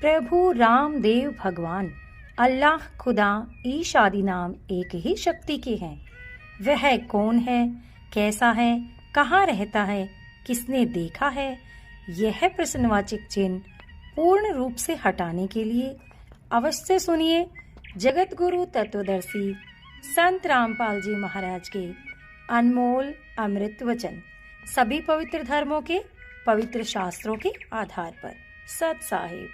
प्रभु रामदेव भगवान अल्लाह खुदा ईश आदि नाम एक ही शक्ति के हैं। वह कौन है, कैसा है, कहाँ रहता है, किसने देखा है, यह प्रश्नवाचक चिन्ह पूर्ण रूप से हटाने के लिए अवश्य सुनिए जगत गुरु तत्वदर्शी संत रामपाल जी महाराज के अनमोल अमृत वचन, सभी पवित्र धर्मों के पवित्र शास्त्रों के आधार पर। सत साहिब।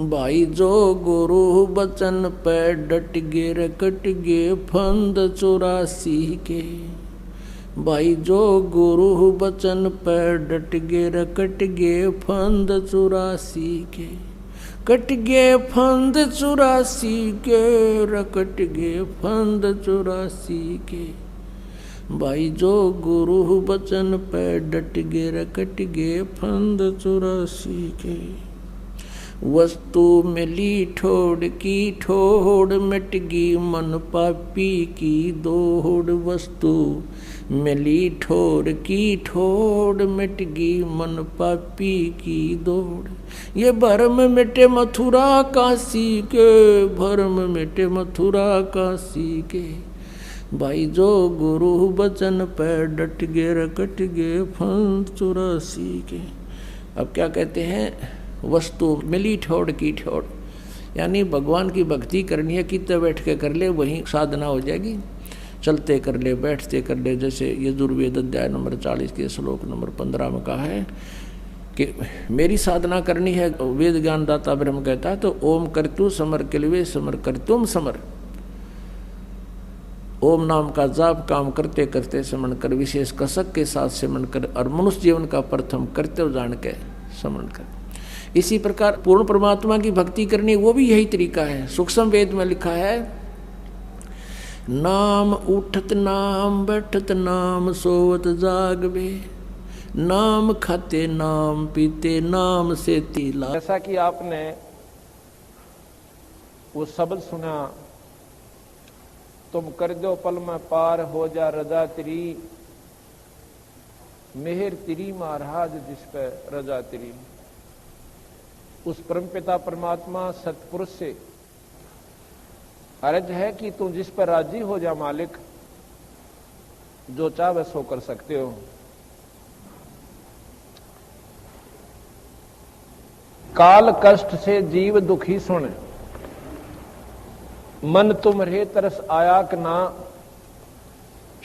भाई जो गुरु बचन पे डट गे रकट गे फंद 84 के। भाई जो गुरु बचन पे डट गे रकट गे फंद 84 के। कट गे फंद 84 के, रकट गे फंद 84 के। भाई जो गुरु बचन पे डट गे रकट गे फंद 84 के। वस्तु मिली ठोड़ की ठोड़, मिट गई मन पापी की दौड़। वस्तु मिली ठोड़ की ठोड़, मिट गई मन पापी की दौड़। ये भरम मिटे मथुरा काशी के, भरम मिटे मथुरा काशी के। भाई जो गुरु बचन पे डट गे रकट गे फंद 84 के। अब क्या कहते हैं, वस्तु मिली ठोड़ की ठोड़, यानी भगवान की भक्ति करनी है, कितने बैठ के कर ले वही साधना हो जाएगी। चलते कर ले, बैठते कर ले, जैसे यजुर्वेद अध्याय नंबर 40 के श्लोक नंबर 15 में कहा है कि मेरी साधना करनी है। वेद ज्ञान दाता ब्रह्म कहता है तो ओम करतु समर किलवे समर करतुम समर। ओम नाम का जाप काम करते करते समन कर, विशेष कसक के साथ समन कर, और मनुष्य जीवन का प्रथम कर्तव्य जान के समन कर। इसी प्रकार पूर्ण परमात्मा की भक्ति करनी, वो भी यही तरीका है। सूक्ष्म वेद में लिखा है, नाम उठत नाम बैठत नाम सोवत जागवे, नाम खाते नाम पीते नाम से तिला। जैसा कि आपने वो शब्द सुना, तुम कर दो पल में पार हो जा रजा तेरी, मेहर तेरी महाराज जिस पे रजा तेरी। उस परमपिता परमात्मा सतपुरुष से अर्ज है कि तू जिस पर राजी हो जा मालिक, जो चाहे सो कर सकते हो। काल कष्ट से जीव दुखी सुन, मन तुम्हारे तरस आया कि ना,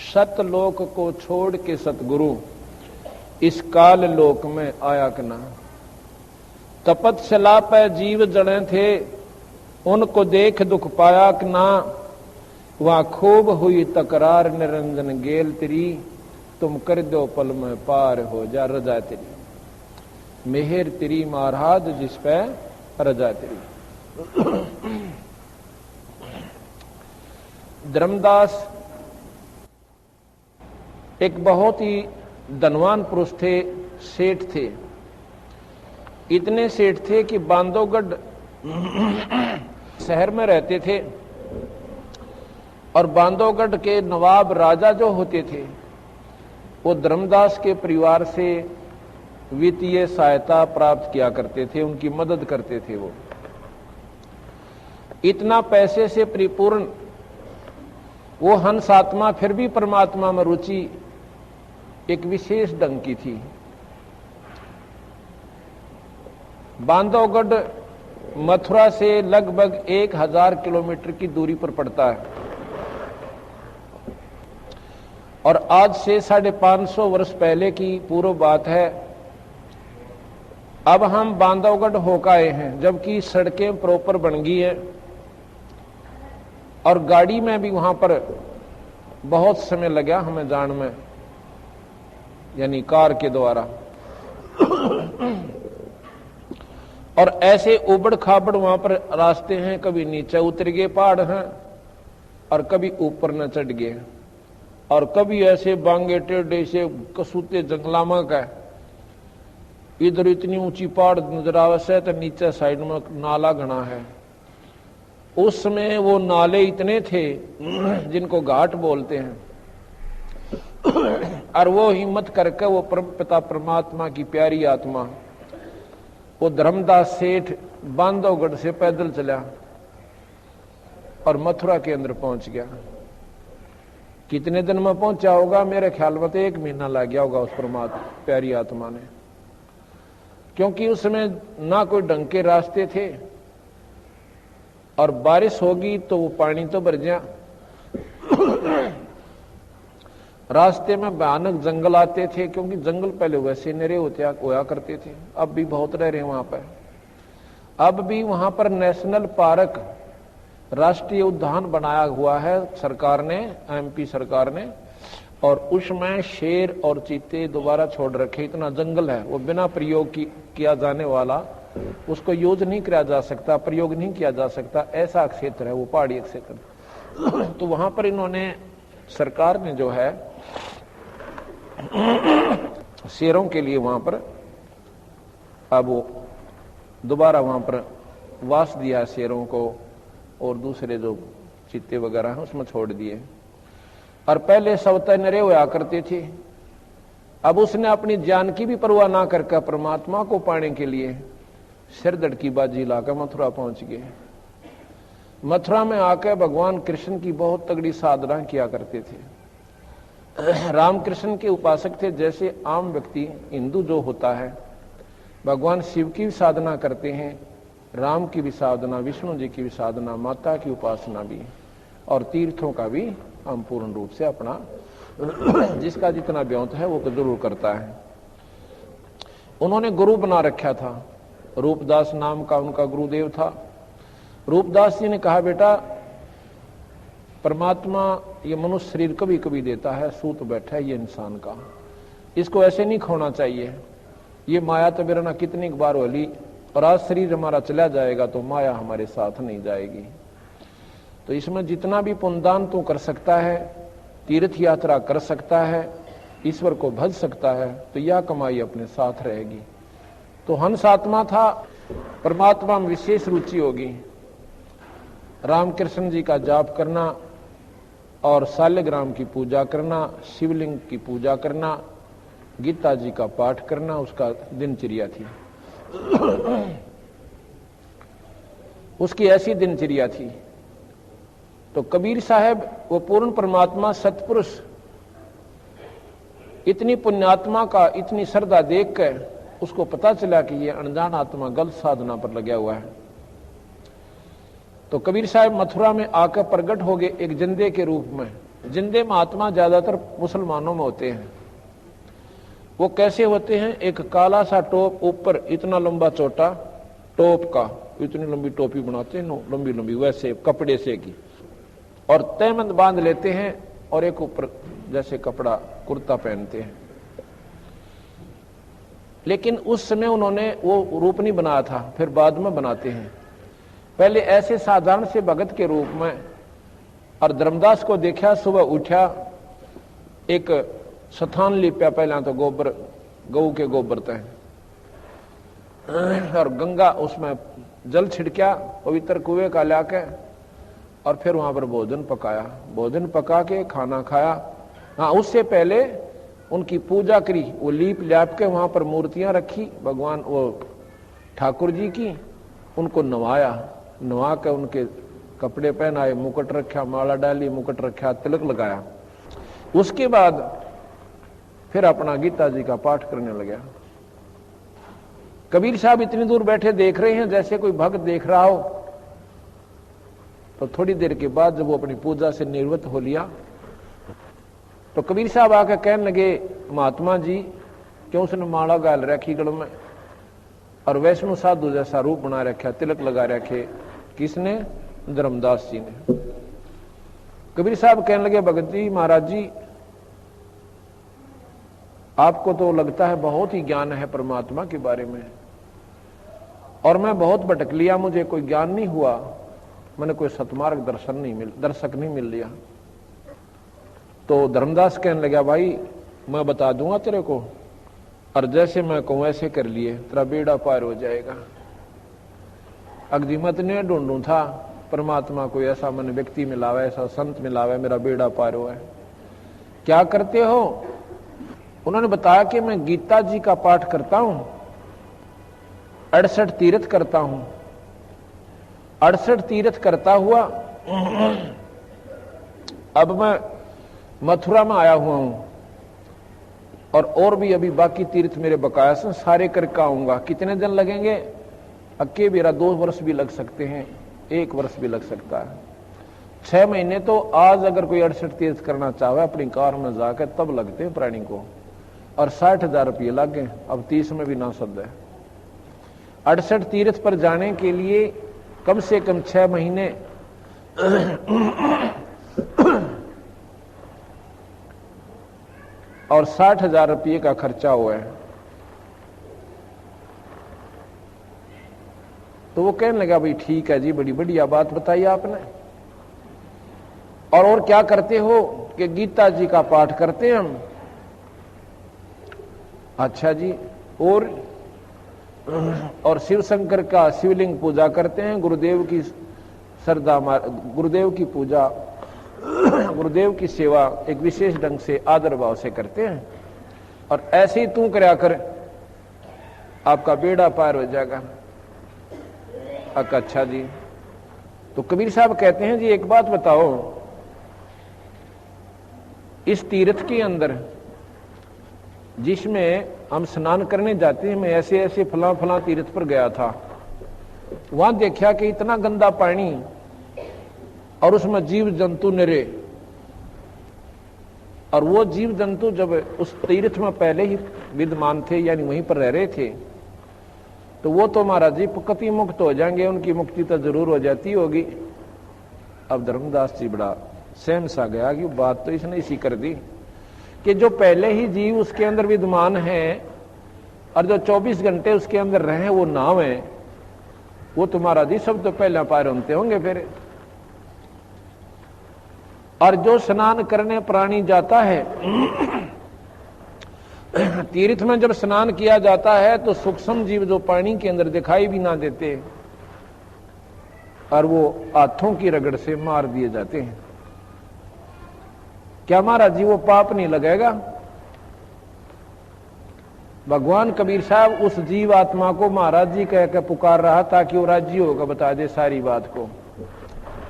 सतलोक को छोड़ के सतगुरु इस काल लोक में आया कि ना। तपस्या पे जीव जड़े थे, उनको देख दुख पाया कि ना, वहां खूब हुई तकरार निरंजन गेल तेरी, तुम कर दो पल में पार हो जा रजा तेरी, मेहर तेरी महाराज जिस पे रजा तेरी। धर्मदास एक बहुत ही धनवान पुरुष थे, सेठ थे। इतने सेठ थे कि बांधवगढ़ शहर में रहते थे, और बांधवगढ़ के नवाब राजा जो होते थे वो धर्मदास के परिवार से वित्तीय सहायता प्राप्त किया करते थे, उनकी मदद करते थे। वो इतना पैसे से परिपूर्ण वो हंस आत्मा, फिर भी परमात्मा में रुचि एक विशेष ढंग की थी। बांधवगढ़ मथुरा से लगभग 1000 किलोमीटर की दूरी पर पड़ता है, और आज से 550 वर्ष पहले की पूर्व बात है। अब हम बांधवगढ़ होकर आए हैं, जबकि सड़कें प्रॉपर बन गई है, और गाड़ी में भी वहां पर बहुत समय लगा हमें जान में, यानी कार के द्वारा। और ऐसे उबड़ खाबड़ वहां पर रास्ते हैं, कभी नीचे उतर गए पहाड़ हैं, और कभी ऊपर न चढ़ गए, और कभी ऐसे बांगे टेढ़े से कसूते जंगलामा का। इधर इतनी ऊंची पहाड़ नजर आवे से, तो नीचे साइड में नाला घना है। उस समय वो नाले इतने थे जिनको घाट बोलते हैं, और वो हिम्मत करके वो परम पिता परमात्मा की प्यारी आत्मा वो धर्मदास सेठ बांधवगढ़ से पैदल चला और मथुरा के अंदर पहुंच गया। कितने दिन में पहुंचा होगा? मेरे ख्याल में तो 1 महीना लग गया होगा उस परमात्मा प्यारी आत्मा ने, क्योंकि उस समय ना कोई ढंग के रास्ते थे, और बारिश होगी तो वो पानी तो भर जा। रास्ते में भयानक जंगल आते थे, क्योंकि जंगल पहले वैसे निरे होया करते थे, अब भी बहुत रह रहे वहां पर। अब भी वहां पर नेशनल पार्क, राष्ट्रीय उद्यान बनाया हुआ है सरकार ने, एमपी सरकार ने, और उसमें शेर और चीते दोबारा छोड़ रखे। इतना जंगल है, वो बिना प्रयोग किया जाने वाला, उसको यूज नहीं किया जा सकता, प्रयोग नहीं किया जा सकता, ऐसा क्षेत्र है वो, पहाड़ी क्षेत्र। तो वहां पर इन्होंने, सरकार ने जो है शेरों के लिए वहां पर अब वो दोबारा वहां पर वास दिया शेरों को, और दूसरे जो चीते वगैरह हैं उसमें छोड़ दिए। और पहले सवता नरे हुआ करते थे, अब उसने अपनी जान की भी परवाह ना करके परमात्मा को पाने के लिए सिरदर्द की बाजी लाकर मथुरा पहुंच गए। मथुरा में आकर भगवान कृष्ण की बहुत तगड़ी साधना किया करते थे। रामकृष्ण के उपासक थे। जैसे आम व्यक्ति हिंदू जो होता है, भगवान शिव की भी साधना करते हैं, राम की भी साधना, विष्णु जी की भी साधना, माता की उपासना भी, और तीर्थों का भी हम पूर्ण रूप से अपना जिसका जितना व्योत है वो जरूर करता है। उन्होंने गुरु बना रखा था, रूपदास नाम का उनका गुरुदेव था। रूपदास जी ने कहा, बेटा परमात्मा ये मनुष्य शरीर कभी कभी देता है, सूत बैठा है ये इंसान का, इसको ऐसे नहीं खोना चाहिए। ये माया तो मेरा ना कितनी बार होली, और आज शरीर हमारा चला जाएगा तो माया हमारे साथ नहीं जाएगी। तो इसमें जितना भी पुण्यदान तू कर सकता है, तीर्थ यात्रा कर सकता है, ईश्वर को भज सकता है, तो यह कमाई अपने साथ रहेगी। तो हंस आत्मा था, परमात्मा में विशेष रुचि होगी। रामकृष्ण जी का जाप करना और शालिग्राम की पूजा करना, शिवलिंग की पूजा करना, गीता जी का पाठ करना उसका दिनचर्या थी। उसकी ऐसी दिनचर्या थी। तो कबीर साहब वो पूर्ण परमात्मा सत्पुरुष, इतनी पुण्यात्मा का इतनी श्रद्धा देख कर उसको पता चला कि ये अनजान आत्मा गलत साधना पर लगा हुआ है। तो कबीर साहब मथुरा में आकर प्रकट हो गए एक जिंदे के रूप में। जिंदे महात्मा ज्यादातर मुसलमानों में होते हैं। वो कैसे होते हैं? एक काला सा टोप, ऊपर इतना लंबा चोटा टोप का, इतनी लंबी टोपी बनाते हैं, लंबी लंबी वैसे कपड़े से की, और तहमंद बांध लेते हैं, और एक ऊपर जैसे कपड़ा कुर्ता पहनते हैं। लेकिन उस समय उन्होंने वो रूप नहीं बनाया था, फिर बाद में बनाते हैं। पहले ऐसे साधारण से भगत के रूप में। और धर्मदास को देखा, सुबह उठा, एक स्थान लिपया, पहला तो गोबर, गऊ के गोबर तय, और गंगा उसमें जल छिड़का पवित्र कुएं का लाके, और फिर वहां पर भोजन पकाया। भोजन पका के खाना खाया। हाँ, उससे पहले उनकी पूजा करी, वो लीप ल्याप के वहां पर मूर्तियां रखी भगवान वो ठाकुर जी की, उनको नवाया, नवा के उनके कपड़े पहनाए, मुकुट रखा, माला डाली, मुकुट रखा, तिलक लगाया। उसके बाद फिर अपना गीता जी का पाठ करने लगा। कबीर साहब इतनी दूर बैठे देख रहे हैं जैसे कोई भक्त देख रहा हो। तो थोड़ी देर के बाद जब वो अपनी पूजा से निवृत्त हो लिया, तो कबीर साहब आकर कहने लगे, महात्मा जी क्यों उसने माला गाल रखी गल में, और वैष्णो साधु जैसा रूप बना रखा, तिलक लगा रखे। किसने? धर्मदास जी ने। कबीर साहब कहने लगे, भगत जी महाराज जी, आपको तो लगता है बहुत ही ज्ञान है परमात्मा के बारे में, और मैं बहुत भटक लिया, मुझे कोई ज्ञान नहीं हुआ, मैंने कोई सतमार्ग दर्शक नहीं मिल लिया। तो धर्मदास कहने लगा, भाई मैं बता दूंगा तेरे को, और जैसे मैं कहूं ऐसे कर लिए, तेरा बेड़ा पार हो जाएगा। अग्निमत ने ढूंढू था परमात्मा को, ऐसा मन व्यक्ति मिलावे, ऐसा संत मिलावे, मेरा बेड़ा पार हुआ है। क्या करते हो? उन्होंने बताया कि मैं गीता जी का पाठ करता हूं, 68 तीर्थ करता हूं। 68 तीर्थ करता हुआ अब मैं मथुरा में आया हुआ हूं और भी अभी बाकी तीर्थ मेरे बकाया से सारे करके आऊंगा। कितने दिन लगेंगे? अक्के मेरा 2 वर्ष भी लग सकते हैं, 1 वर्ष भी लग सकता है। 6 महीने तो आज अगर कोई 68 तीर्थ करना चाहे अपनी कार में जाकर तब लगते हैं प्राणी को, और 60,000 रुपये लगे। अब 30 में भी ना सद है। 68 तीर्थ पर जाने के लिए कम से कम 6 महीने और 60,000 रुपये का खर्चा हुआ है। तो वो कहने लगा भाई ठीक है जी, बड़ी बढ़िया बात बताई आपने। और क्या करते हो? कि गीता जी का पाठ करते हैं हम। अच्छा जी। और शिव शंकर का शिवलिंग पूजा करते हैं। गुरुदेव की श्रद्धा, गुरुदेव की पूजा, गुरुदेव की सेवा एक विशेष ढंग से आदर भाव से करते हैं। और ऐसे ही तू करया कर, आपका बेड़ा पार हो जाएगा। अच्छा जी। तो कबीर साहब कहते हैं जी एक बात बताओ, इस तीर्थ के अंदर जिसमें हम स्नान करने जाते हैं, मैं ऐसे ऐसे फला फला तीर्थ पर गया था, वहां देखा कि इतना गंदा पानी और उसमें जीव जंतु निरे। और वो जीव जंतु जब उस तीर्थ में पहले ही विद्यमान थे, यानी वहीं पर रह रहे थे, तो वो तो महाराज जी कति मुक्त हो जाएंगे, उनकी मुक्ति तो जरूर हो जाती होगी। अब धर्मदास जी बड़ा सहम सा गया कि बात तो इसने इसी कर दी कि जो पहले ही जीव उसके अंदर विद्यमान है और जो 24 घंटे उसके अंदर रहे वो नाव है, वो तुम्हारा जी सब तो पहले पार होते होंगे फिर। और जो स्नान करने प्राणी जाता है तीर्थ में, जब स्नान किया जाता है तो सूक्ष्म जीव जो पानी के अंदर दिखाई भी ना देते और वो हाथों की रगड़ से मार दिए जाते हैं। क्या महाराज जी वो पाप नहीं लगेगा? भगवान कबीर साहब उस जीव आत्मा को महाराज जी कह के पुकार रहा ताकि वो राजी होगा बता दे सारी बात को।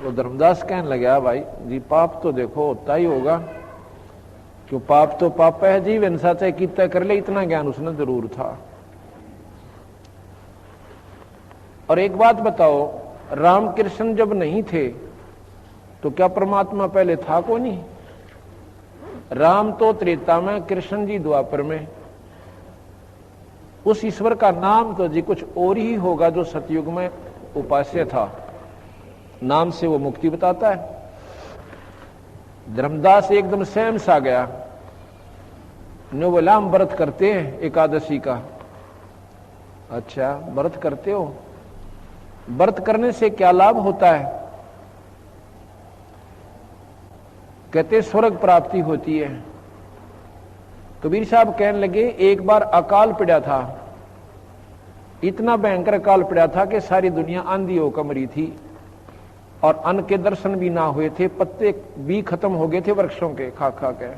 वो धर्मदास कहने लगा भाई जी पाप तो देखो होता ही होगा, क्यों पाप तो पाप है, जीव इंसान चाहे कितना कर ले, इतना ज्ञान उसने जरूर था। और एक बात बताओ, रामकृष्ण जब नहीं थे तो क्या परमात्मा पहले था को नहीं? राम तो त्रेता में, कृष्ण जी द्वापर में। उस ईश्वर का नाम तो जी कुछ और ही होगा जो सतयुग में उपास्य था। नाम से वो मुक्ति बताता है। धर्मदास एकदम सहम सा गया। नो बोला हम व्रत करते हैं एकादशी का। अच्छा व्रत करते हो? व्रत करने से क्या लाभ होता है? कहते स्वर्ग प्राप्ति होती है। कबीर साहब कहने लगे एक बार अकाल पड़ा था, इतना भयंकर अकाल पड़ा था कि सारी दुनिया आंधी होकर मरी थी और अन्न के दर्शन भी ना हुए थे, पत्ते भी खत्म हो गए थे वृक्षों के खा खा के,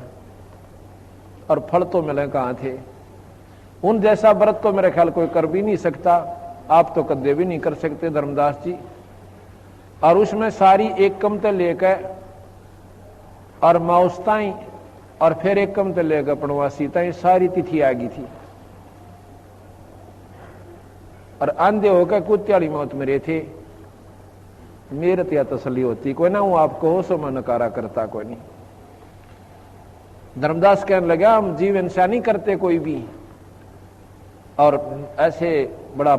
और फल तो मिले कहां थे। उन जैसा व्रत तो मेरे ख्याल कोई कर भी नहीं सकता, आप तो कदे भी नहीं कर सकते धर्मदास जी। और उसमें सारी एक कमते लेकर और माउसताई और फिर एक कमते लेकर पणवासी ताई सारी तिथि आ गई थी और आंधे होकर कुत्याड़ी मौत मरे थे। मेरे तो तसली होती कोई ना, हूं आपको हो सो मैं नकारा करता कोई नहीं। धर्मदास कहने लगा हम जीव इंसान नहीं करते कोई भी, और ऐसे बड़ा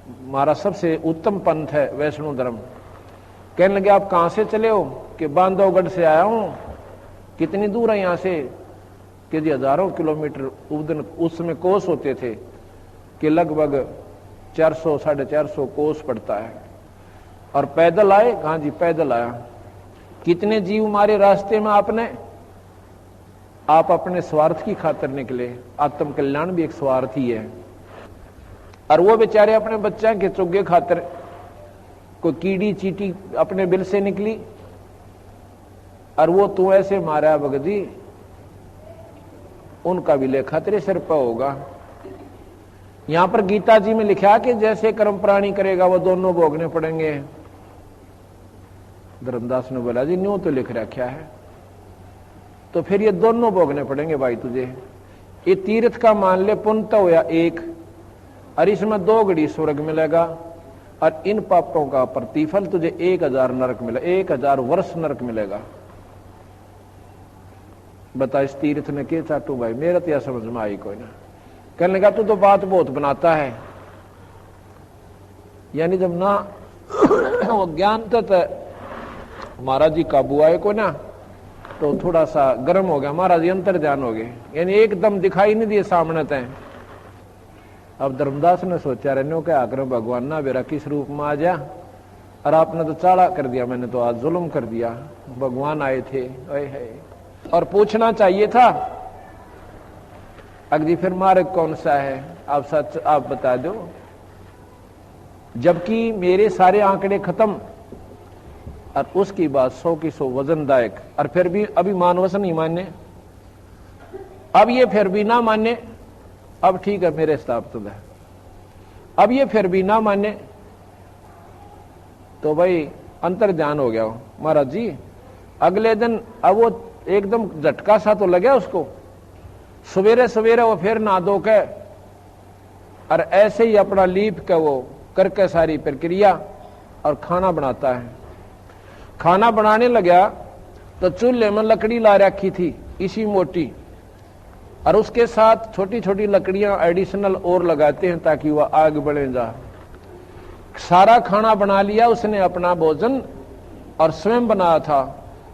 हमारा सबसे उत्तम पंथ है वैष्णो धर्म। कहने लगे आप कहां से चले हो? कि बांधवगढ़ से आया हूं। कितनी दूर है यहां से? कि जी हजारों किलोमीटर। उसमें कोस होते थे कि लगभग 400 450 कोस पड़ता है। और पैदल आए? कहां जी पैदल आया। कितने जीव मारे रास्ते में आपने? आप अपने स्वार्थ की खातिर निकले। आत्म कल्याण भी एक स्वार्थ ही है। और वो बेचारे अपने बच्चा के चुगे खातिर, कोई कीड़ी चीटी अपने बिल से निकली और वो तू ऐसे मारा भगती, उनका भी लेखा तेरे सिर पर होगा। यहां पर गीता जी में लिखा कि जैसे कर्म प्राणी करेगा वो दोनों भोगने पड़ेंगे। धर्मदास ने बोला जी न्यू तो लिख रखा है, तो फिर ये दोनों भोगने पड़ेंगे भाई तुझे। ये तीर्थ का मान ले पुण्य तो होया एक, और इसमें 2 घड़ी स्वर्ग मिलेगा, और इन पापों का प्रतिफल तुझे 1000 नरक मिले, 1000 वर्ष नरक मिलेगा। बता इस तीर्थ ने क्या चाटू भाई, मेरा तो यह समझ में आई कोई ना। कहने लगा तू तो बात बहुत बनाता है, यानी जब ना वो ज्ञान तो महाराज जी काबू आए को ना, तो थोड़ा सा गर्म हो गया महाराज जी, अंतर ध्यान हो गए, यानी एकदम दिखाई नहीं दिए सामने तय। अब धर्मदास ने सोचा रहने क्या आकर भगवान ना मेरा किस रूप में आ जा, और आपने तो चाड़ा कर दिया, मैंने तो आज जुल्म कर दिया। भगवान आए थे और पूछना चाहिए था अगली फिर मार्ग कौन सा है, आप सच आप बता दो। जबकि मेरे सारे आंकड़े खत्म, और उसकी बात 100 की 100 वजनदायक, और फिर भी अभी मानवस नहीं माने, अब ये फिर भी ना माने, अब ठीक है मेरे स्थापित है, अब ये फिर भी ना माने, तो भाई अंतर ध्यान हो गया महाराज जी। अगले दिन अब वो एकदम झटका सा तो लगे उसको, सवेरे सवेरे वो फिर नहा धो के और ऐसे ही अपना लीप के वो करके सारी प्रक्रिया और खाना बनाता है। खाना बनाने लगा तो चूल्हे में लकड़ी ला रखी थी इसी मोटी, और उसके साथ छोटी छोटी लकड़ियां एडिशनल और लगाते हैं ताकि वह आग बढ़े जा। सारा खाना बना लिया उसने अपना भोजन और स्वयं बनाया था,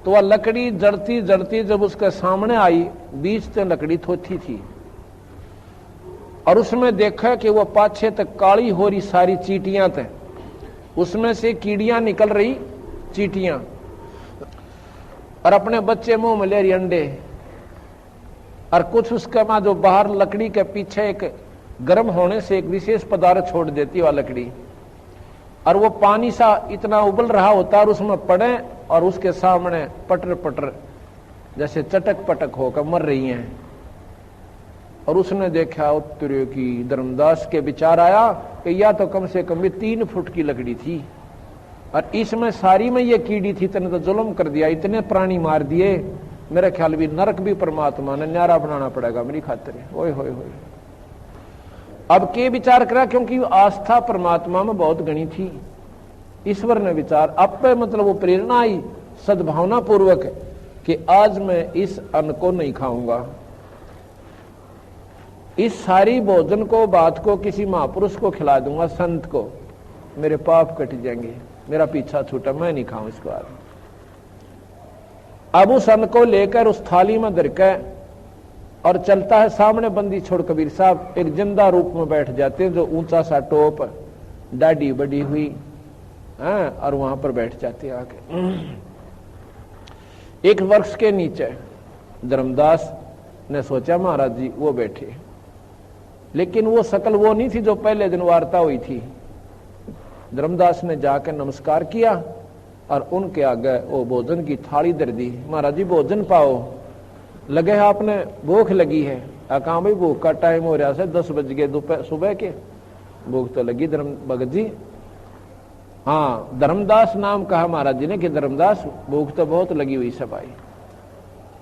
तो वह लकड़ी जड़ती जड़ती जब उसके सामने आई, बीच से लकड़ी थोथी थी, और उसमें देखा कि वह पाछे तक काली हो रही सारी चीटियां थे, उसमें से कीड़ियां निकल रही चीटियां, और अपने बच्चे मुंह में ले रही अंडे, और कुछ उसके बाद जो बाहर लकड़ी के पीछे एक गर्म होने से एक विशेष पदार्थ छोड़ देती वह लकड़ी, और वो पानी सा इतना उबल रहा होता और उसमें पड़े और उसके सामने पटर पटर जैसे चटक पटक होकर मर रही हैं। और उसने देखा उत्तरे की, धर्मदास के विचार आया कि या तो कम से कम 3 फुट की लकड़ी थी, और इसमें सारी में ये कीड़ी थी, तने तो जुल्म कर दिया, इतने प्राणी मार दिए, मेरे ख्याल भी नरक भी परमात्मा ने न्यारा बनाना पड़ेगा मेरी खातिर। ओए होए होए, अब के विचार करा, क्योंकि आस्था परमात्मा में बहुत गणी थी। ईश्वर ने विचार अब पे मतलब वो प्रेरणा आई सद्भावना पूर्वक कि आज मैं इस अन्न को नहीं खाऊंगा, इस सारी भोजन को बात को किसी महापुरुष को खिला दूंगा, संत को, मेरे पाप कट जाएंगे, मेरा पीछा छूटा, मैं नहीं खाऊं इसको आज। अब उस अन्न को लेकर उस थाली में धर के और चलता है सामने बंदी छोड़ कबीर साहब एक जिंदा रूप में बैठ जाते हैं, जो ऊंचा सा टोप दाढ़ी बड़ी हुई है, और वहां पर बैठ जाते हैं आके एक वृक्ष के नीचे। धर्मदास ने सोचा महाराज जी वो बैठे, लेकिन वो शकल वो नहीं थी जो पहले दिन वार्ता हुई थी। धर्मदास ने जाकर नमस्कार किया और उनके आगे वो भोजन की थाली धर दी। महाराज जी भोजन पाओ, लगे आपने भूख लगी है? कहा भाई भूख का टाइम हो रहा है, 10 बज गए दोपहर सुबह के, भूख तो लगी धर्म भगत जी। हाँ, धर्मदास नाम कहा महाराज जी ने कि धर्मदास भूख तो बहुत लगी हुई सब आई।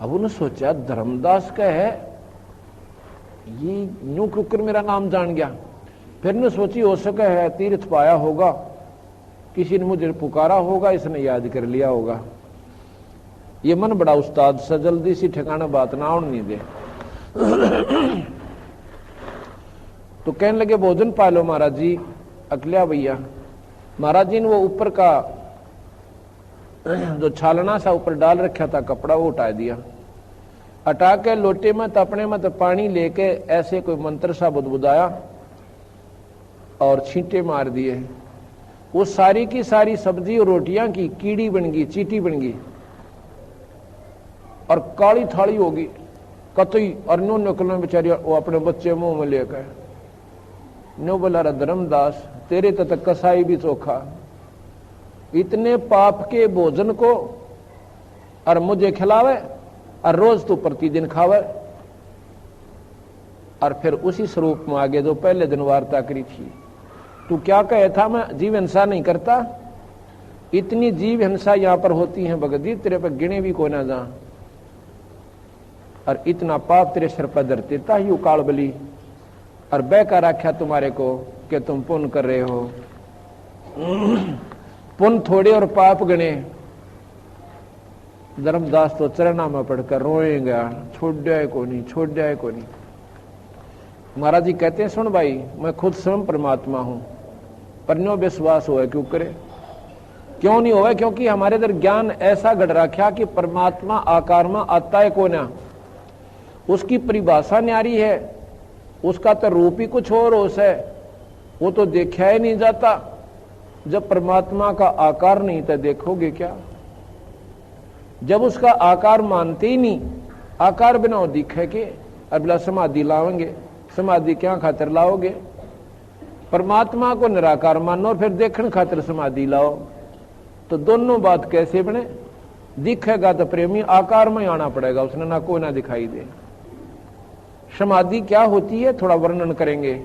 अब उन्होंने सोचा धर्मदास का है, ये यूं कुकर मेरा नाम जान गया। फिर ने सोची हो सके है तीर्थ पाया होगा, किसी ने मुझे पुकारा होगा, इसने याद कर लिया होगा। ये मन बड़ा उस्ताद से जल्दी सी ठिकाना बात ना आउन नहीं दे। तो कहने लगे भोजन पा लो महाराज जी। अकलिया भैया महाराज जी ने वो ऊपर का जो छालना सा ऊपर डाल रखा था कपड़ा वो उठा दिया, हटा के लोटे में तपने में तो पानी लेके ऐसे कोई मंत्र सा बुदबुदाया और छींटे मार दिए। वो सारी की सारी सब्जी और रोटियां की कीड़ी बन गई, चीटी बन गई और काली थाली होगी कतई। और नो निकलने बेचारी वो अपने बच्चे मुंह में लेकर नो बोला धर्मदास तेरे तक कसाई भी चोखा, इतने पाप के भोजन को और मुझे खिलावे और रोज तो प्रतिदिन खावे। और फिर उसी स्वरूप में आगे जो पहले दिन वार्ता करी थी। तू क्या कहे था मैं जीव हिंसा नहीं करता, इतनी जीव हिंसा यहां पर होती है भगत जी, तेरे पर गिने भी को ना जा, और इतना पाप तेरे सिर पर धरते ताही काल बली, और बहका रखा तुम्हारे को कि तुम पुण्य कर रहे हो। पुण्य थोड़े और पाप गणे। धर्मदास तो चरणा में पढ़कर रोएगा, छोड़ जाए को नहीं, छोड़ जाए को नहीं। महाराज जी कहते हैं सुन भाई, मैं खुद स्वयं परमात्मा हूं, पर न्यो विश्वास हुआ क्यों करे, क्यों नहीं हुआ? क्योंकि हमारे अंदर ज्ञान ऐसा गढ़ रखा कि परमात्मा आकार में आता है को ना, उसकी परिभाषा न्यारी है, उसका तो रूप ही कुछ और होश है, वो तो देखा ही नहीं जाता। जब परमात्मा का आकार नहीं तो देखोगे क्या? जब उसका आकार मानते ही नहीं, आकार बिना दिखे के, अब बिला समाधि लाओगे, समाधि क्या खातिर लाओगे? परमात्मा को निराकार मानो और फिर देखने खातिर समाधि लाओ, तो दोनों बात कैसे बने? दिखेगा तो प्रेमी आकार में आना पड़ेगा, उसने ना कोई ना दिखाई दे। समाधि क्या होती है थोड़ा वर्णन करेंगे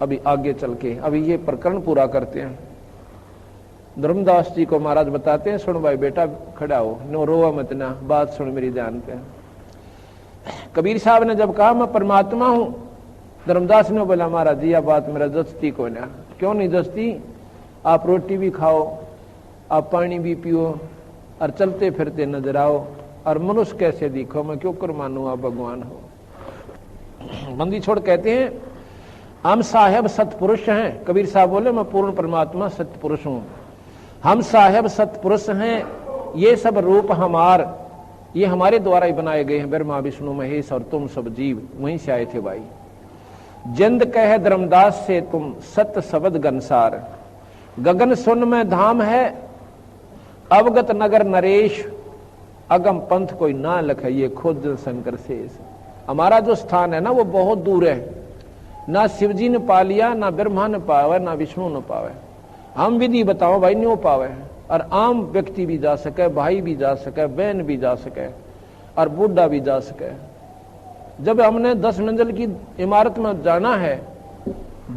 अभी आगे चल के, अभी ये प्रकरण पूरा करते हैं। धर्मदास जी को महाराज बताते हैं सुन भाई बेटा खड़ा हो, नो रोवा मत ना, बात सुन मेरी ध्यान पे। कबीर साहब ने जब कहा मैं परमात्मा हूं, धर्मदास ने बोला महाराज जी यह बात मेरा जचती को ना। क्यों नहीं जचती? आप रोटी भी खाओ, आप पानी भी पियो, और चलते फिरते नजर आओ, और मनुष्य कैसे दिखो, मैं क्यों कर मानू आप भगवान हो। बंदी छोड़ कहते हैं हम साहेब सतपुरुष हैं। कबीर साहब बोले मैं पूर्ण परमात्मा सतपुरुष हूं, हम साहेब सतपुरुष हैं, ये सब रूप ये हमारे द्वारा ही बनाए गए हैं, ब्रह्मा विष्णु महेश और तुम सब जीव वहीं से आए थे भाई। जिंद कहे धर्मदास से तुम सत्य शब्द गनसार, गगन सुन में धाम है अवगत नगर नरेश, अगम पंथ कोई ना लखे ये खुद शंकर शेष। हमारा जो स्थान है ना वो बहुत दूर है, ना शिवजी ने पा लिया, ना ब्रह्मा ने पावे, ना विष्णु ने पावे। हम विधि बताओ भाई न्यों पावे, और आम व्यक्ति भी जा सके, भाई भी जा सके, बहन भी जा सके, और बूढ़ा भी जा सके। जब हमने 10 मंजिल की इमारत में जाना है,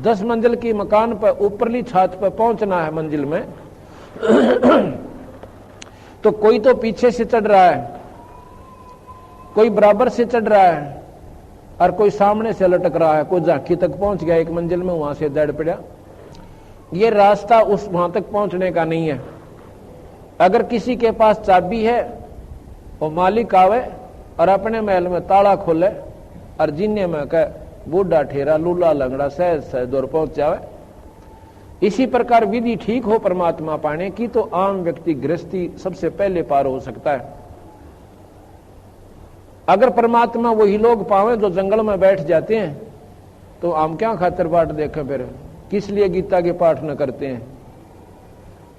10 मंजिल की मकान पर ऊपरली छत पर पहुंचना है मंजिल में, तो कोई तो पीछे से चढ़ रहा है, कोई बराबर से चढ़ रहा है, और कोई सामने से लटक रहा है। कोई झांकी तक पहुंच गया एक मंजिल में, वहां से दौड़ पड़ा। ये रास्ता उस वहां तक पहुंचने का नहीं है। अगर किसी के पास चाबी है, वो मालिक आवे और अपने महल में ताला खोले, और जीने में कह बूढ़ा ठेरा लूला लंगड़ा सहज सहज दूर पहुंच जावे। इसी प्रकार विधि ठीक हो परमात्मा पाने की, तो आम व्यक्ति गृहस्थी सबसे पहले पार हो सकता है। अगर परमात्मा वही लोग पावे जो जंगल में बैठ जाते हैं, तो हम क्या खातिर बाट देखें? फिर किस लिए गीता के पाठ न करते हैं?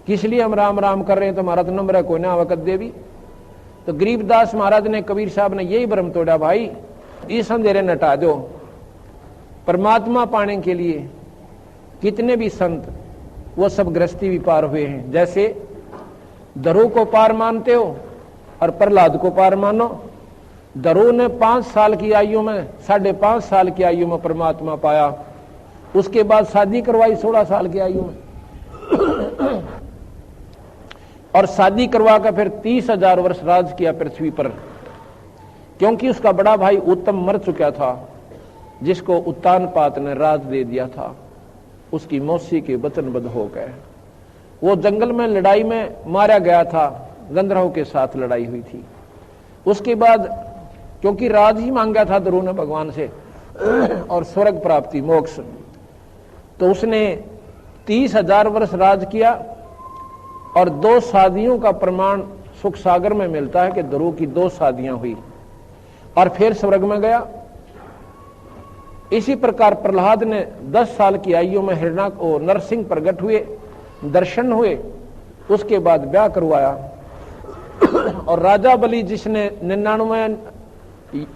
किस लिए हम राम राम कर रहे हैं? तो हमारा तो नंबर है कोई ना वक़्त देवी। तो गरीबदास महाराज ने, कबीर साहब ने यही भ्रम तोड़ा भाई, इस अंधेरे नटा दो। परमात्मा पाने के लिए कितने भी संत वो सब गृहस्थी भी पार हुए हैं। जैसे दरो को पार मानते हो और प्रहलाद को पार मानो। दरो ने 5 साल की आयु में, 5.5 साल की आयु में परमात्मा पाया, उसके बाद शादी करवाई 16 साल की आयु में, और शादी करवा कर फिर 30,000 वर्ष राज किया पृथ्वी पर, क्योंकि उसका बड़ा भाई उत्तम मर चुका था, जिसको उत्तानपाद ने राज दे दिया था। उसकी मौसी के वचनबद्ध हो गए। वो जंगल में लड़ाई में मारा गया था, गंधर्वों के साथ लड़ाई हुई थी। उसके बाद क्योंकि राज ही मांगा था दरो ने भगवान से, और स्वर्ग प्राप्ति मोक्ष, तो उसने 30,000 वर्ष राज किया। और 2 शादियों का प्रमाण सुख सागर में मिलता है कि दरो की 2 शादियां हुई, और फिर स्वर्ग में गया। इसी प्रकार प्रहलाद ने 10 साल की आयु में नरसिंह प्रकट हुए, दर्शन हुए, उसके बाद ब्याह करवाया। और राजा बलि जिसने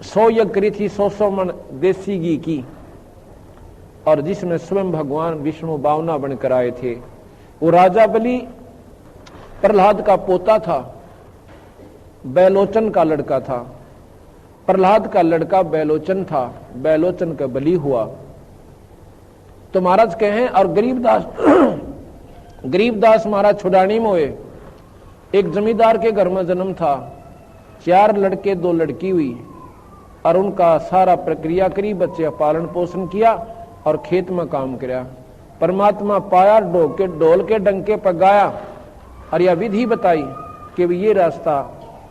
100 यज्ञ करी थी, 100 मन देसी घी की, और जिसमें स्वयं भगवान विष्णु बावना बनकर आए थे, वो राजा बलि प्रहलाद का पोता था, बैलोचन का लड़का था। प्रहलाद का लड़का बैलोचन था, बैलोचन का बलि हुआ। तो महाराज कहें, और गरीबदास महाराज छुड़ानी में हुए। एक जमींदार के घर में जन्म था, 4 लड़के 2 लड़की हुई, और उनका सारा प्रक्रिया करी, बच्चे पालन पोषण किया और खेत में काम किया। परमात्मा पाया, ढोल के डंके पर गाया और यह विधि बताई कि ये रास्ता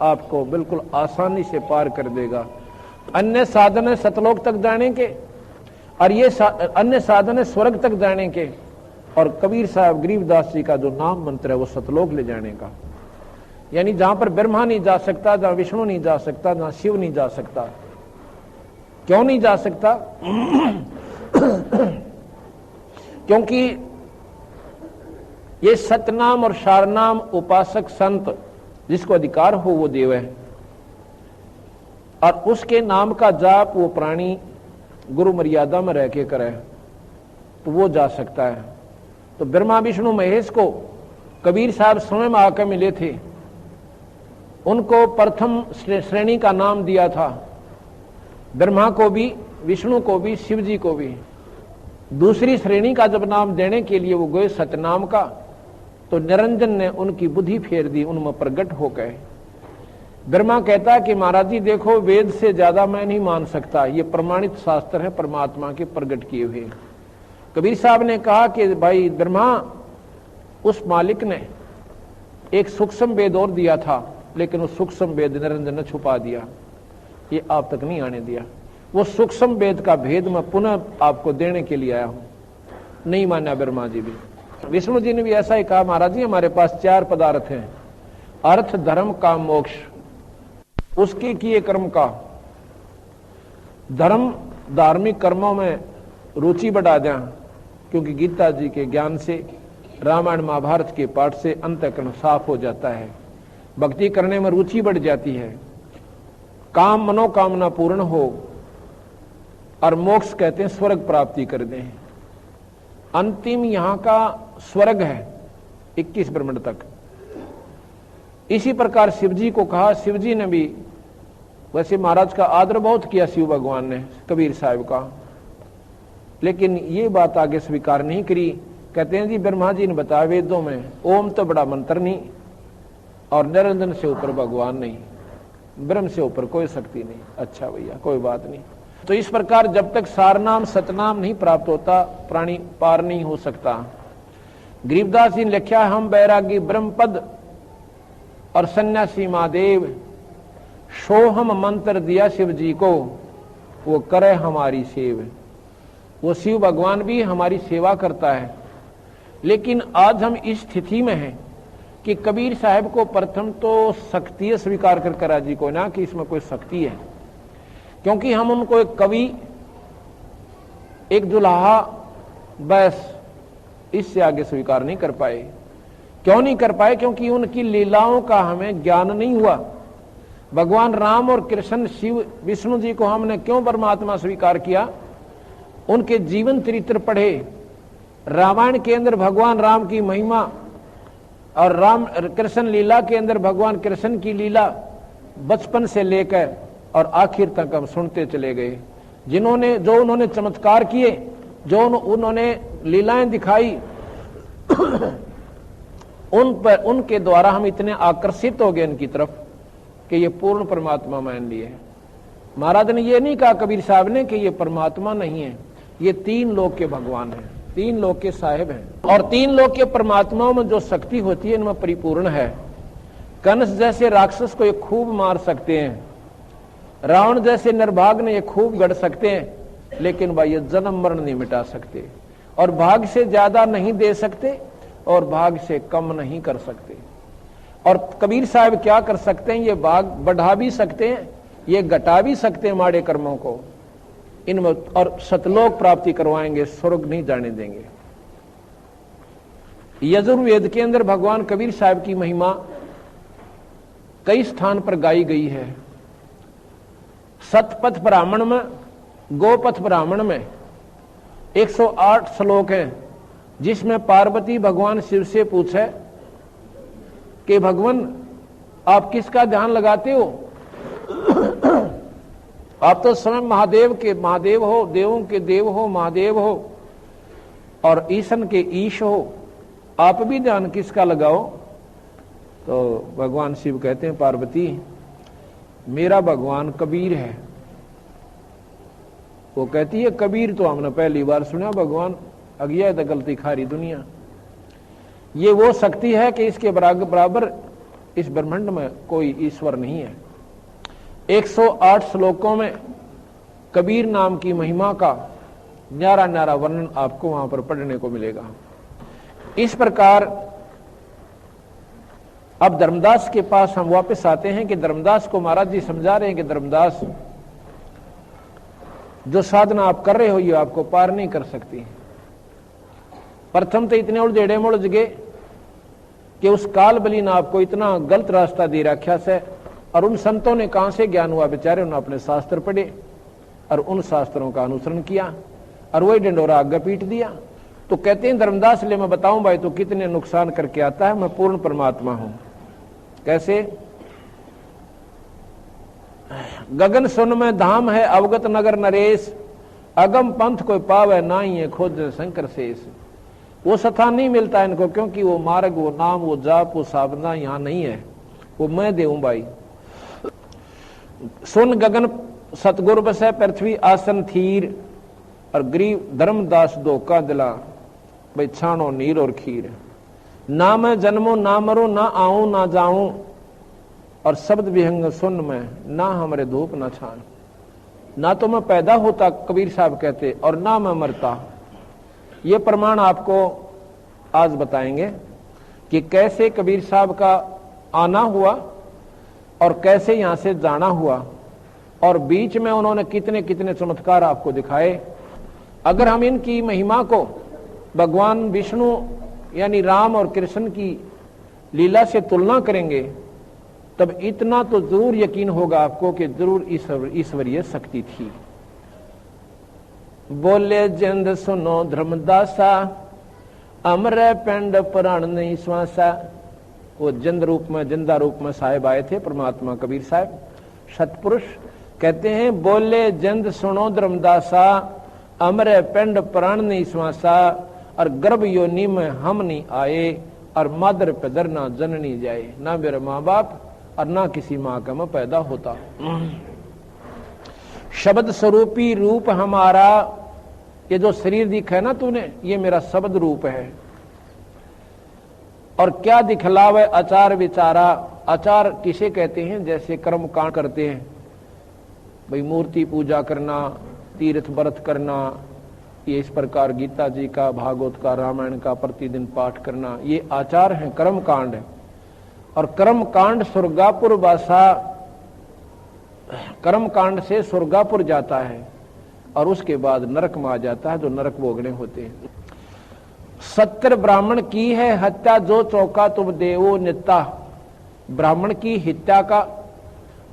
आपको बिल्कुल आसानी से पार कर देगा। अन्य साधन है सतलोक तक जाने के, और ये अन्य साधन है स्वर्ग तक जाने के। और कबीर साहब गरीबदास जी का जो नाम मंत्र है वो सतलोक ले जाने का, यानी जहां पर ब्रह्मा नहीं जा सकता, जहां विष्णु नहीं जा सकता, जहां शिव नहीं जा सकता। क्यों नहीं जा सकता? क्योंकि ये सतनाम और शारनाम उपासक संत जिसको अधिकार हो वो देव है, और उसके नाम का जाप वो प्राणी गुरु मर्यादा में रह के करे तो वो जा सकता है। तो ब्रह्मा विष्णु महेश को कबीर साहब स्वयं आकर मिले थे, उनको प्रथम श्रेणी का नाम दिया था, ब्रह्मा को भी, विष्णु को भी, शिव जी को भी। दूसरी श्रेणी का जब नाम देने के लिए वो गए सतनाम का, तो निरंजन ने उनकी बुद्धि फेर दी, उनमें प्रकट हो गए। ब्रह्मा कहता कि महाराज जी देखो, वेद से ज्यादा मैं नहीं मान सकता, ये प्रमाणित शास्त्र है परमात्मा के प्रकट किए हुए। कबीर साहब ने कहा कि भाई ब्रह्मा, उस मालिक ने एक सूक्ष्म वेद और दिया था, लेकिन उस सूक्ष्म वेद निरंजन ने छुपा दिया, ये आप तक नहीं आने दिया। वो सूक्ष्म वेद का भेद मैं पुनः आपको देने के लिए आया हूं। नहीं माना ब्रह्मा जी भी। विष्णु जी ने भी ऐसा ही कहा, महाराज जी हमारे पास 4 पदार्थ हैं, अर्थ धर्म काम मोक्ष, उसके किए कर्म का। धर्म धार्मिक कर्मों में रुचि बढ़ा दें, क्योंकि गीता जी के ज्ञान से, रामायण महाभारत के पाठ से अंतःकरण साफ हो जाता है, भक्ति करने में रुचि बढ़ जाती है, काम मनोकामना पूर्ण हो, और मोक्ष कहते हैं स्वर्ग प्राप्ति कर दें। अंतिम यहां का स्वर्ग है 21 ब्रह्मांड तक। इसी प्रकार शिवजी को कहा, शिवजी ने भी, वैसे महाराज का आदर बहुत किया शिव भगवान ने कबीर साहब का, लेकिन ये बात आगे स्वीकार नहीं करी। कहते हैं जी ब्रह्मा जी ने बताया वेदों में, ओम तो बड़ा मंत्र नहीं, और निरंजन से ऊपर भगवान नहीं, ब्रह्म से ऊपर कोई शक्ति नहीं। अच्छा भैया कोई बात नहीं। तो इस प्रकार जब तक सारनाम सतनाम नहीं प्राप्त होता, प्राणी पार नहीं हो सकता। गरीबदास जी ने लिखा, हम बैरागी ब्रह्म पद और सन्यासी महादेव, सोहम मंत्र दिया शिव जी को, वो करे हमारी सेव। वो शिव भगवान भी हमारी सेवा करता है। लेकिन आज हम इस स्थिति में हैं कि कबीर साहब को प्रथम तो शक्ति स्वीकार कर करा जी को ना, कि इसमें कोई शक्ति है, क्योंकि हम उनको एक कवि, एक दुल्हा, बस इससे आगे स्वीकार नहीं कर पाए। क्यों नहीं कर पाए? क्योंकि उनकी लीलाओं का हमें ज्ञान नहीं हुआ। भगवान राम और कृष्ण, शिव, विष्णु जी को हमने क्यों परमात्मा स्वीकार किया? उनके जीवन चरित्र पढ़े, रामायण के अंदर भगवान राम की महिमा और राम कृष्ण लीला के अंदर भगवान कृष्ण की लीला बचपन से लेकर और आखिर तक हम सुनते चले गए। जिन्होंने जो उन्होंने चमत्कार किए, जो उन्होंने लीलाएं दिखाई, उन पर, उनके द्वारा हम इतने आकर्षित हो गए इनकी तरफ कि ये पूर्ण परमात्मा मान लिए। महाराज ने ये नहीं कहा कबीर साहब ने कि ये परमात्मा नहीं है, ये 3 लोक के भगवान हैं, 3 लोक के साहिब हैं, और 3 लोक के परमात्माओं में जो शक्ति होती है इनमें परिपूर्ण है। कंस जैसे राक्षस को ये खूब मार सकते हैं, रावण जैसे निर्भाग ने ये खूब गढ़ सकते हैं, लेकिन भाई ये जन्म मरण नहीं मिटा सकते, और भाग से ज्यादा नहीं दे सकते, और भाग से कम नहीं कर सकते। और कबीर साहब क्या कर सकते हैं? ये भाग बढ़ा भी सकते हैं, ये घटा भी सकते हैं माड़े कर्मों को इनमें, और सतलोक प्राप्ति करवाएंगे, स्वर्ग नहीं जाने देंगे। यजुर्वेद के अंदर भगवान कबीर साहब की महिमा कई स्थान पर गाई गई है। सतपथ ब्राह्मण में, गोपथ ब्राह्मण में 108 श्लोक हैं, जिसमें पार्वती भगवान शिव से पूछे कि भगवान आप किसका ध्यान लगाते हो? आप तो स्वयं महादेव के महादेव हो, देवों के देव हो, महादेव हो और ईशन के ईश हो, आप भी ध्यान किसका लगाओ? तो भगवान शिव कहते हैं पार्वती मेरा भगवान कबीर है। वो कहती है कबीर तो हमने पहली बार सुना भगवान, अज्ञा तो गलती खारी दुनिया। ये वो शक्ति है कि इसके बराबर इस ब्रह्मांड में कोई ईश्वर नहीं है। 108 श्लोकों में कबीर नाम की महिमा का न्यारा न्यारा वर्णन आपको वहां पर पढ़ने को मिलेगा। इस प्रकार अब धर्मदास के पास हम वापस आते हैं कि धर्मदास को महाराज जी समझा रहे हैं कि धर्मदास जो साधना आप कर रहे हो ये आपको पार नहीं कर सकती। प्रथम तो इतने उलझेड़े मुलझ गए कि उस काल बली ने आपको इतना गलत रास्ता दे रखा से, और उन संतों ने कहां से ज्ञान हुआ बेचारे? उन्होंने अपने शास्त्र पढ़े और उन शास्त्रों का अनुसरण किया और वही डंडोरा आगे पीट दिया। तो कहते हैं धर्मदास ले मैं बताऊं भाई तो कितने नुकसान करके आता है, मैं पूर्ण परमात्मा हूं। कैसे? गगन सुन में धाम है अवगत नगर नरेश, अगम पंथ कोई पावे नाई है खोज शंकर शेष। वो स्थान नहीं मिलता इनको क्योंकि वो मार्ग, वो नाम, वो जाप, वो साधना यहां नहीं है। वो मैं देऊं भाई। सुन गगन सतगुर बसे पृथ्वी आसन थीर, और गरीब धर्मदास धोखा दिला भाई छानो नीर और खीर। ना मैं जन्मो ना मरो ना आऊं ना जाऊं, और शब्द विहंग सुन में ना हमारे धूप ना छान। ना तो मैं पैदा होता कबीर साहब कहते और ना मैं मरता। ये प्रमाण आपको आज बताएंगे कि कैसे कबीर साहब का आना हुआ और कैसे यहां से जाना हुआ, और बीच में उन्होंने कितने कितने चमत्कार आपको दिखाए। अगर हम इनकी महिमा को भगवान विष्णु यानी राम और कृष्ण की लीला से तुलना करेंगे तब इतना तो जरूर यकीन होगा आपको कि जरूर ईश्वरीय शक्ति थी। बोले जिंद सुनो धर्मदासा, अमर पिंड प्राण नहीं श्वासा। वो जिंद रूप में, जिंदा रूप में साहेब आए थे परमात्मा कबीर साहब सतपुरुष। कहते हैं बोले जिंद सुनो धर्मदासा, अमर पिंड प्राण नहीं श्वासा। और गर्भ योनि में हम नहीं आए, और मादर पिदर ना जननी जाए। ना मेरे माँ बाप और ना किसी माँ का मैं पैदा होता। शब्द स्वरूपी रूप हमारा, ये जो शरीर दिखा है ना तूने, ये मेरा शब्द रूप है। और क्या दिखलावे आचार विचारा। आचार किसे कहते हैं? जैसे कर्म कांड करते हैं भाई, मूर्ति पूजा करना, तीर्थ व्रत करना, ये इस प्रकार गीता जी का, भागवत का, रामायण का प्रतिदिन पाठ करना, ये आचार है, कर्म कांड है। और कर्म कांड स्वर्गापुर वासा, कर्म कांड से स्वर्गापुर जाता है और उसके बाद नरक में आ जाता है, जो नरक भोगने होते हैं। 70 ब्राह्मण की है हत्या, जो चौका तुम देवो नित्ता। ब्राह्मण की हत्या का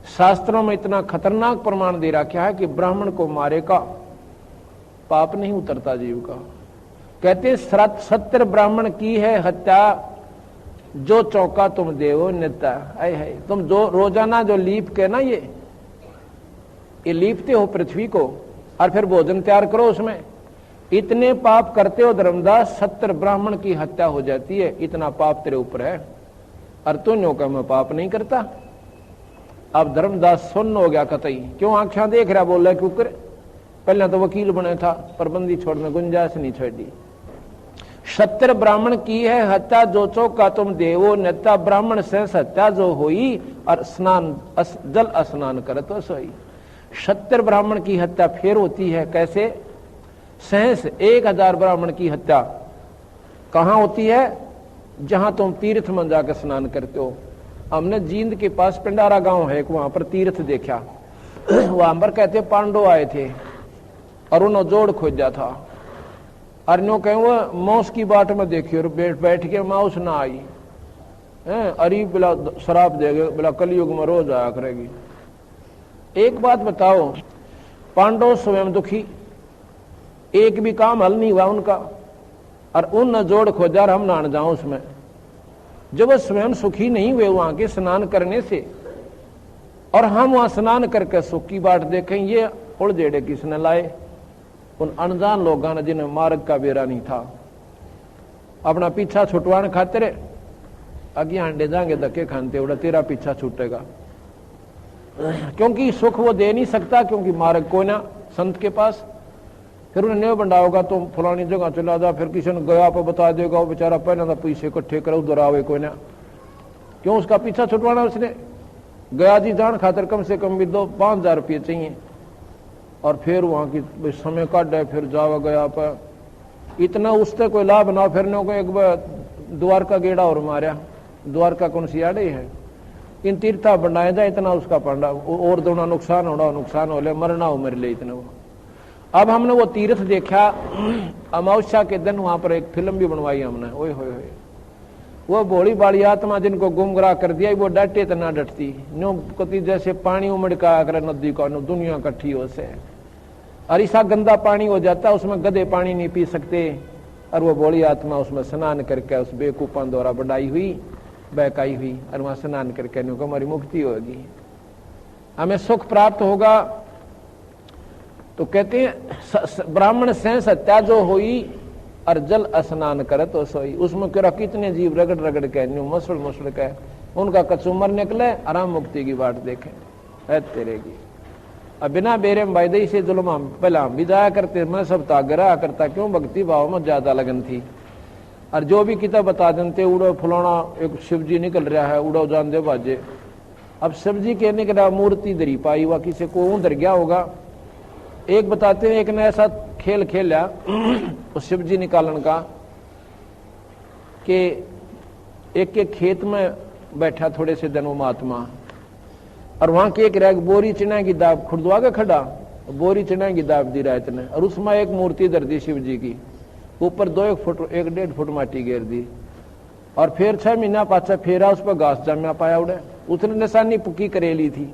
शास्त्रों में इतना खतरनाक प्रमाण दे रखा है कि ब्राह्मण को मारे का पाप नहीं उतरता जीव का। कहते 70 ब्राह्मण की है हत्या, जो चौका तुम देवो नित्ता। है तुम जो रोजाना जो लीप के ना ये लीपते हो पृथ्वी को और फिर भोजन तैयार करो उसमें, इतने पाप करते हो धर्मदास। 70 ब्राह्मण की हत्या हो जाती है, इतना पाप तेरे ऊपर है और तू न्यों का मैं पाप नहीं करता। अब धर्मदास सुन्न हो गया कतई, क्यों आंखियां देख रहा, बोल रहा क्यों करे। पहले तो वकील बने था, परबंदी छोड़ने गुंजाइश नहीं छोड़ी। 70 ब्राह्मण की है हत्या, जो चौका तुम देवो नेता। ब्राह्मण से हत्या जो हुई और स्नान जल स्नान करे तो सोई। 70 ब्राह्मण की हत्या फिर होती है कैसे? सहस 1000 ब्राह्मण की हत्या कहां होती है? जहां तुम तीर्थ में जाकर स्नान करते हो। हमने जींद के पास पिंडारा गांव है, वहां पर तीर्थ देखा। वहां पर कहते पांडव आए थे और उन्होंने जोड़ खोजा था, और नो कहे वो मौस की बाट में देखी और बैठ के माउस ना आई। अरे बिला शराब देगे, बिला कलयुग में रोज आया करेगी। एक बात बताओ, पांडव स्वयं दुखी, एक भी काम हल नहीं हुआ उनका, और उन जोड़ खोजा और हम नान जाऊं उसमें। जब वो स्वयं सुखी नहीं हुए वहां के स्नान करने से, और हम वहां स्नान करके सुख की बाट देखें। ये उड़जेड़े किसने लाए? उन अनजान लोगों ने जिन्हें मार्ग का बेरा नहीं था। अपना पीछा छुटवाने खातिर आगे अंडे जाएंगे, धक्के खानते उड़ा तेरा पीछा छूटेगा, क्योंकि सुख वो दे नहीं सकता, क्योंकि मार्ग को ना संत के पास। फिर उन्हें नहीं बंडा होगा तो फलानी जगह चला जा, फिर किसी ने गया पर बता देगा, वो बेचारा पहले तो पैसे इकट्ठे करे उधर आवे कोई ना, क्यों उसका पीछा छुटवाना उसने? गया जी जान खातर कम से कम भी 5,000 रुपये चाहिए, और फिर वहां की समय काट है, फिर जावा गया पर इतना उससे कोई लाभ ना। फिर को एक बार द्वारका गेड़ा और मारा, द्वारका कौन सी आड़े है, इन तीर्था बनाया जाए इतना उसका पांडा और दोनों नुकसान हो ले, मरना हो मर ले इतना वो। अब हमने वो तीर्थ देखा अमावस्या के दिन, वहां पर एक फिल्म भी बनवाई हमने। ओए होए होए, वो भोली बाड़ी आत्मा जिनको गुमराह कर दिया, वो डटे तो ना डटती, नो कति जैसे पानी उमड़ का कर नदी का, दुनिया इकट्ठी हो से, और ऐसा गंदा पानी हो जाता, उसमें गधे पानी नहीं पी सकते, और वो भोली आत्मा उसमें स्नान करके उस बेकूफा द्वारा बढ़ाई हुई बहकाई हुई, और वहां स्नान करके हमारी मुक्ति होगी, हमें सुख प्राप्त होगा। तो कहते हैं ब्राह्मण से सत्या जो हुई और जल स्नान करे तो सोई। उसमें कह कितने जीव रगड़ रगड़ के मसल मसल के उनका कचूमर निकले, आराम मुक्ति की बात देखें है तेरे की। अब बिना बेरे में भाई से जुल्म पहला हम भी जाया करते, मैं सब तागरा करता, क्यों भक्ति भाव में ज्यादा लगन थी। और जो भी किताब बता देते उड़ो फलाना एक शिव जी निकल रहा है, उड़ो जान दे बाजे। अब शिव जी कहने के लिए मूर्ति दरी पाई हुआ किसी को उधर गया होगा। एक बताते हैं एक ने ऐसा खेल खेला उस शिव जी निकालन का कि एक के खेत में बैठा थोड़े से दिन वो महात्मा, और वहां के एक रैग बोरी चना की दाब खुर्दवा के खड़ा, बोरी चना की दाब दी रात ने, और उसमें एक मूर्ति धर दी शिव जी की, ऊपर 1 फुट 1.5 फुट माटी घेर दी, और फिर 6 महीना पाछा फेरा उस पर घास जमा पाया उड़े। उसने निशानी पुकी करेली थी,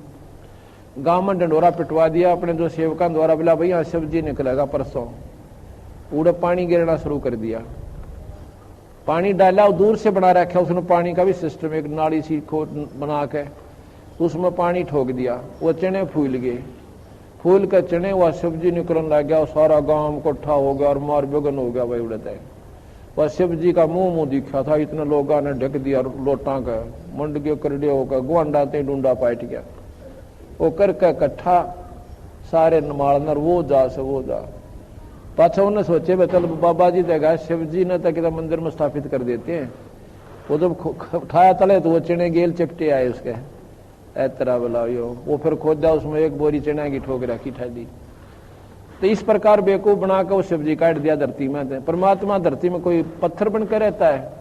गांव में डंडोरा पिटवा दिया अपने जो सेवकों द्वारा, बोला भैया शिव जी निकलेगा परसों, उड़े पानी गिरना शुरू कर दिया। पानी डाला, दूर से बना रखा उसने पानी का भी सिस्टम, एक नाली सी खोद बना के उसमें पानी ठोक दिया, वो चने फूल गए, फूल के चने वह शिव जी निकलने लग गया, सारा गांव इकट्ठा हो गया और मार बेगन हो गया भाई उड़ते। वह शिव जी का मुंह दिखा था, इतने लोगों ने ढक दिया लोटा का, मंड के करड़े होकर गुआंडा ते डूंडा पाट गया, वो करके इकट्ठा सारे नमालनर वो जा से वो जा। पाछा उन्हें सोचे भाई चल बाबा जी देगा, शिव जी ने तक मंदिर में स्थापित कर देते हैं। वो जब खाया तले तो वो चने गेल चिपटे आए उसके, ऐतरा बुलाओ, वो फिर खोदा उसमें एक बोरी चना की ठोक रखी दी। तो इस प्रकार बेवकूफ बनाकर वो शिव जी काट दिया धरती में। परमात्मा धरती में कोई पत्थर बनकर रहता है,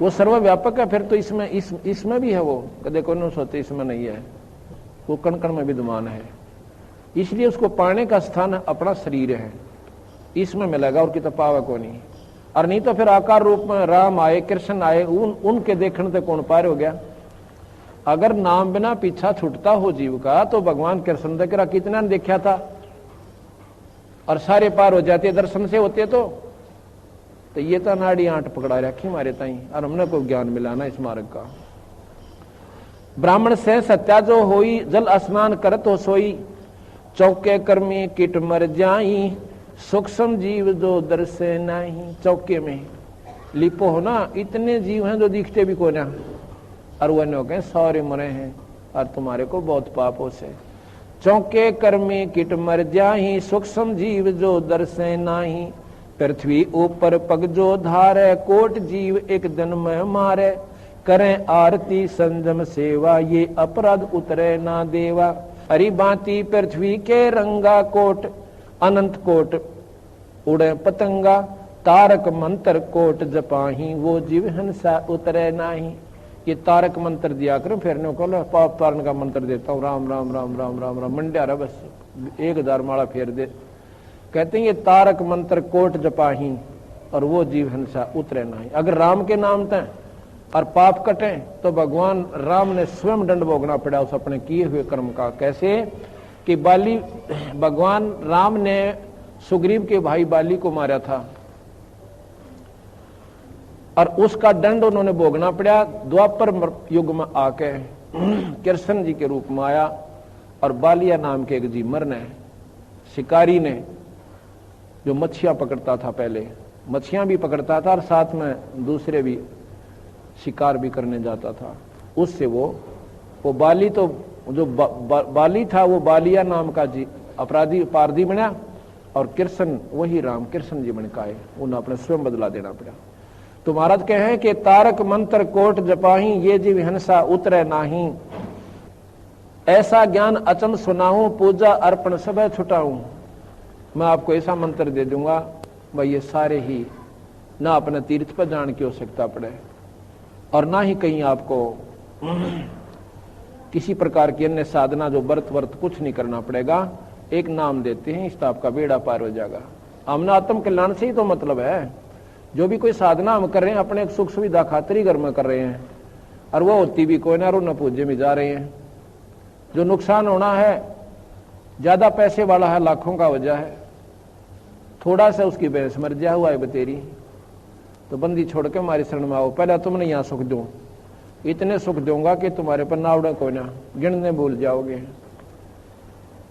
वो सर्वव्यापक है। फिर तो इसमें भी है, वो कदे को नहीं सोते इसमें नहीं है, वो कण कण में विद्यमान है। इसलिए उसको पाने का स्थान अपना शरीर है, इसमें मिलेगा और कितना पावे को नहीं। और नहीं तो फिर आकार रूप में राम आए कृष्ण आए, उनके देखने से कौन पार हो गया। अगर नाम बिना पीछा छूटता हो जीव का, तो भगवान कृष्ण देखा कितना ने देखा था, और सारे पार हो जाते दर्शन से होते। तो ये तो नाड़ी आंट पकड़ा रखी हमारे ताई, और हमने को ज्ञान मिलाना इस मार्ग का। ब्राह्मण से सत्या जो होई, जल स्नान करत हो सोई, चौके कर्मी किट मर जाई, सूक्ष्म जीव जो दर्शे नहीं। चौके में लिपो हो ना, इतने जीव हैं जो दिखते भी को ना, और वो नो कहें सारे मरे हैं और तुम्हारे को बहुत पाप हो से। चौके कर्मी किट मर जाही, सूक्ष्म जीव जो दर्शे नाही। पृथ्वी ऊपर पग जो धारे, कोट जीव एक दिन में मारे। करें आरती संजम सेवा, ये अपराध उतरे ना देवा। हरि बाती पृथ्वी के रंगा, कोट अनंत कोट उड़े पतंगा। तारक मंत्र कोट जपाही, वो जीव हंसा उतरे नाही। ये तारक मंत्र दिया करो, फिर ने कहो पाप तारण का मंत्र देता हूँ, राम राम राम राम राम राम, मंड्या रहा बस 1000 माला फेर दे। कहते हैं ये तारक मंत्र कोट जपाही, और वो जीव हंसा उतरे नहीं। अगर राम के नाम तय और पाप कटे, तो भगवान राम ने स्वयं दंड भोगना पड़ा उस अपने किए हुए कर्म का। कैसे कि बाली, भगवान राम ने सुग्रीव के भाई बाली को मारा था, और उसका दंड उन्होंने भोगना पड़ा। द्वापर युग में आके कृष्ण जी के रूप में आया और बालिया नाम के एक जीमर ने, शिकारी ने, जो मच्छियां पकड़ता था, पहले मच्छियां भी पकड़ता था और साथ में दूसरे भी शिकार भी करने जाता था, उससे वो बाली, तो जो बाली था वो बालिया नाम का जी अपराधी पारधी बना और कृष्ण वही राम कृष्ण जी बन काए, उन्हें अपने स्वयं बदला देना पड़ा। तो महाराज कहे कि तारक मंत्र कोट जपाही ये जीव हंसा उतरे नाही, ऐसा ज्ञान अचम सुनाऊं पूजा अर्पण सब छुटाऊं। मैं आपको ऐसा मंत्र दे दूंगा भाई ये सारे ही ना अपने तीर्थ पर जान की आवश्यकता पड़े और ना ही कहीं आपको किसी प्रकार की अन्य साधना जो व्रत कुछ नहीं करना पड़ेगा। एक नाम देते हैं इसका आपका बेड़ा पार हो जाएगा। हमने आत्म कल्याण से ही तो मतलब है। जो भी कोई साधना हम कर रहे हैं अपने सुख सुविधा खातिर ही घर में कर रहे हैं और वो होती भी कोई ना रो न पूज्य में जा रहे हैं। जो नुकसान होना है, ज्यादा पैसे वाला है, लाखों का वजह है, थोड़ा सा उसकी भैंस मर जा हुआ है बतेरी, तो बंदी छोड़ के हमारी शरण में आओ, पहले तुमने यहाँ सुख दूं, इतने सुख दूंगा कि तुम्हारे पर नावड़ा कोई ना गिनने भूल जाओगे।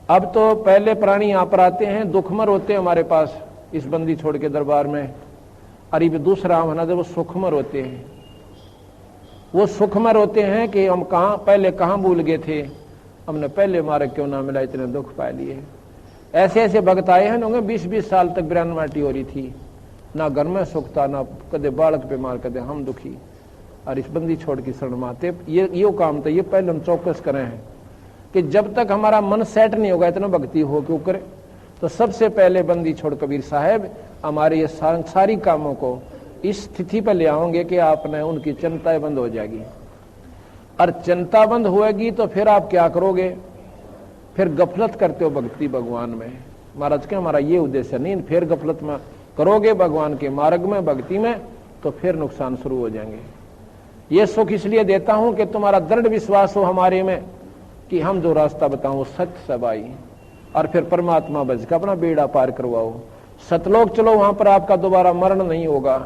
अब तो पहले प्राणी यहाँ पर आते हैं, दुखमर होते हैं हमारे पास इस बंदी छोड़ के दरबार में, अरे दूसरा हम ना वो सुखमर होते हैं। वो सुखमर होते हैं कि हम पहले कहाँ भूल गए थे, हमने पहले मार्ग क्यों ना मिला, इतने दुख पा लिए। ऐसे ऐसे भक्त आए हैं, होंगे 20-20 साल तक ब्रह्मवाटी हो रही थी, ना घर में सुख था, ना कदे बालक पे मार, कदे हम दुखी, और इस बंदी छोड़ की शरण में आते। ये काम था, ये पहले हम चौकस करें हैं कि जब तक हमारा मन सेट नहीं होगा इतना भक्ति हो क्यों करे। तो सबसे पहले बंदी छोड़ कबीर साहब हमारे ये सारी कामों को इस स्थिति पर ले आओगे कि आपने उनकी चिंताएं बंद हो जाएगी, और चिंता बंद होएगी तो फिर आप क्या करोगे, फिर गफलत करते हो भक्ति भगवान में। महाराज के हमारा ये उद्देश्य नहीं, फिर गफलत में करोगे भगवान के मार्ग में भक्ति में तो फिर नुकसान शुरू हो जाएंगे। ये सुख इसलिए देता हूं कि तुम्हारा दृढ़ विश्वास हो हमारे में कि हम जो रास्ता बताऊं सत्य सब आई, और फिर परमात्मा बच के अपना बेड़ा पार करवाओ, सतलोक चलो, वहां पर आपका दोबारा मरण नहीं होगा।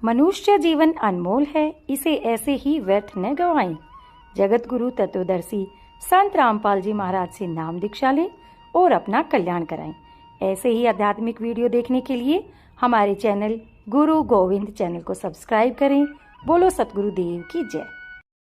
मनुष्य जीवन अनमोल है, इसे ऐसे ही व्यर्थ न गवाएं। जगत गुरु तत्वदर्शी संत रामपाल जी महाराज से नाम दीक्षा लें और अपना कल्याण कराएं। ऐसे ही आध्यात्मिक वीडियो देखने के लिए हमारे चैनल गुरु गोविंद चैनल को सब्सक्राइब करें। बोलो सतगुरु देव की जय।